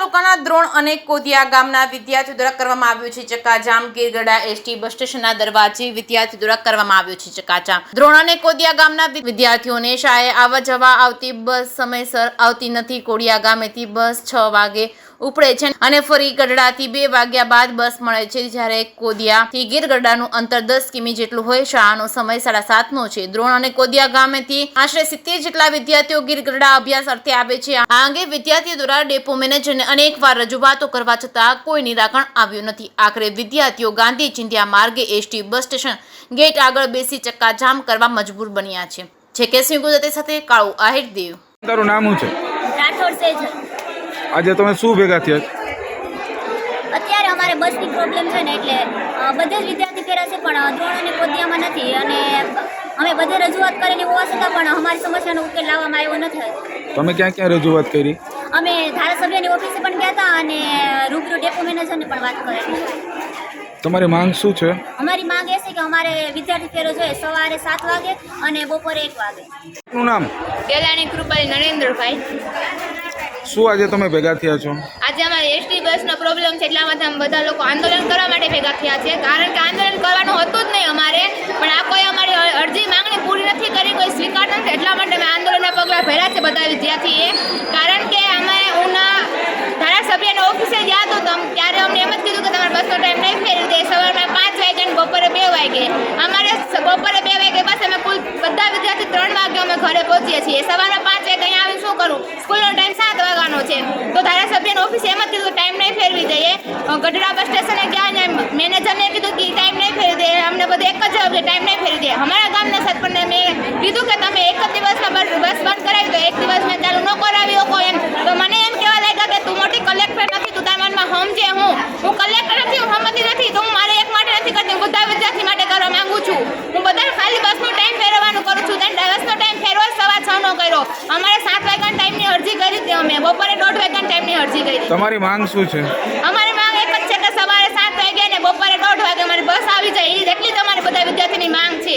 તાલુકાના દ્રોણ અને કોદિયા ગામના વિદ્યાર્થીઓ દ્વારા કરવામાં આવ્યું છે ચક્કાજામ। ગીરગઢડા એસટી બસ સ્ટેશનના દરવાજે વિદ્યાર્થીઓ દ્વારા કરવામાં આવ્યું છે ચક્કાજામ। દ્રોણ અને કોદિયા ગામના વિદ્યાર્થીઓને શાળાએ આવવા જવા આવતી બસ સમયસર આવતી નથી। કોડિયા ગામેથી બસ 6 વાગે ઉપડે છે અને ફરી ગઢડાથી 2 વાગ્યા બાદ બસ મળે છે, જ્યારે કોદિયાથી ગીરગઢડાનું અંતર 10 કિમી જેટલું હોય। શાળાનો સમય 7:30નો છે। દ્રોણ અને કોદિયા ગામેથી આશરે 70 જેટલા વિદ્યાર્થીઓ ગીરગઢડા અભ્યાસ અર્થે આવે છે। આ અંગે વિદ્યાર્થીઓ દ્વારા ડેપો મેનેજરને અનેકવાર રજૂઆતો કરવા છતાં કોઈ નિરાકરણ આવ્યું નથી। આખરે વિદ્યાર્થીઓ ગાંધી ચિંધ્યા માર્ગે એસટી બસ સ્ટેશન ગેટ આગળ બેસી ચક્કાજામ કરવા મજબૂર બન્યા છે। કેસરી ગુજરાતી સાથે કાળુ આહિર દેવ। તારું નામ શું છે? રાઠોડ સેજ। આજે તમે શું ભેગા થયા? અત્યારે અમારે બસની પ્રોબ્લેમ છે ને, એટલે બધે જ વિદ્યાર્થી ફેરા છે પણ દ્રોણ અને કોદિયામાં નથી, અને અમે બધે રજૂઆત કરેલી હોવા છતાં પણ અમારી સમસ્યાનો ઉકેલ લાવવામાં આવ્યો નથી। તમે ક્યાં ક્યાં રજૂઆત કરી? અમે ધારાસભ્યની ઓફિસે પણ ગયા હતા અને રૂબરૂ ડેપો મેનેજરને પણ વાત કરેલી। તમારી માંગ શું છે? અમારી માંગ એ છે કે અમારે વિદ્યાર્થી ફેરો જોઈએ સવારે 7 વાગે અને બપોરે 1 વાગે। શું નામ? ડેલાની કૃપાલી નરેન્દ્રભાઈ। શું આજે તમે ભેગા થયા છો? આજે અમારે એસટી બસનો પ્રોબ્લેમ છે, એટલા માટે અમે બધા લોકો આંદોલન કરવા માટે ભેગા થયા છે, કારણ કે આંદોલન કરવાનું હતું જ નહીં અમારે, પણ આ કોઈ અમારી અરજી માંગણી પૂરી નથી કરી, કોઈ સ્વીકારતા નથી, એટલા માટે અમે આંદોલનના પગલાં ભર્યા છે બધા વિદ્યાર્થીએ। કારણ કે અમે ઉના ધારાસભ્યની ઓફિસે ગયા તો ત્યારે અમને એમ જ કીધું કે તમારે બસનો ટાઈમ નહીં ફેરવી દે, સવારના 5 વાગે અને બપોરે 2 વાગે। અમારે બપોરે 2 વાગે બસ અમે કુલ બધા વિદ્યાર્થી 3 વાગે અમે ઘરે પહોંચીએ છીએ। સવારના 5 વાગે અહીંયા આવીને શું કરું? સ્કૂલનો ટાઈમ 7 વાગ્યાનો છે, તો ધારાસભ્યની ઓફિસે એમ જ કીધું ટાઈમ નહીં ફેરવી દઈએ। ગઢડા બસ સ્ટેશને ગયા ને મેનેજરને કીધું કે ટાઈમ નહીં ફેરવી દે, અમને બધું એક જ જવાબ છે, ટાઈમ નહીં ફેરવી દે। અમારા ગામના સરપંચને મેં કીધું કે તમે એક જ દિવસમાં બસ બંધ કરાવી દો, એક દિવસમાં ચાલુ ન કરાવી શકો એમ, તો મને એમ કહેવા લાગ્યા કે તું મોટી કલેક્ટર નથી, તું તારા મનમાં સમજે, હું કલેક્ટર નથી, હું સમજતી નથી, તો હું મારે એક માટે નથી કરતી, હું બધા વિદ્યાર્થી માટે કરવા માંગુ છું। હું બધા ખાલી બસનો ટાઈમ ફેરવવાનું કરું છું, બસનો ટાઈમ ફેરવો 6:15નો કર્યો। અમારે 7 વાગ્યાના ટાઈમની અરજી કરી હતી, અમે બપોરે 1:30 વાગ્યાના ટાઈમની અરજી કરી। તમારી માંગ શું છે? અમારી માંગ એક જ છે કે સવારે 7 વાગે ને બપોરે 1:30 વાગે અમારી બસ આવી જાય, એટલી જ અમારી બધા વિદ્યાર્થીની માંગ છે।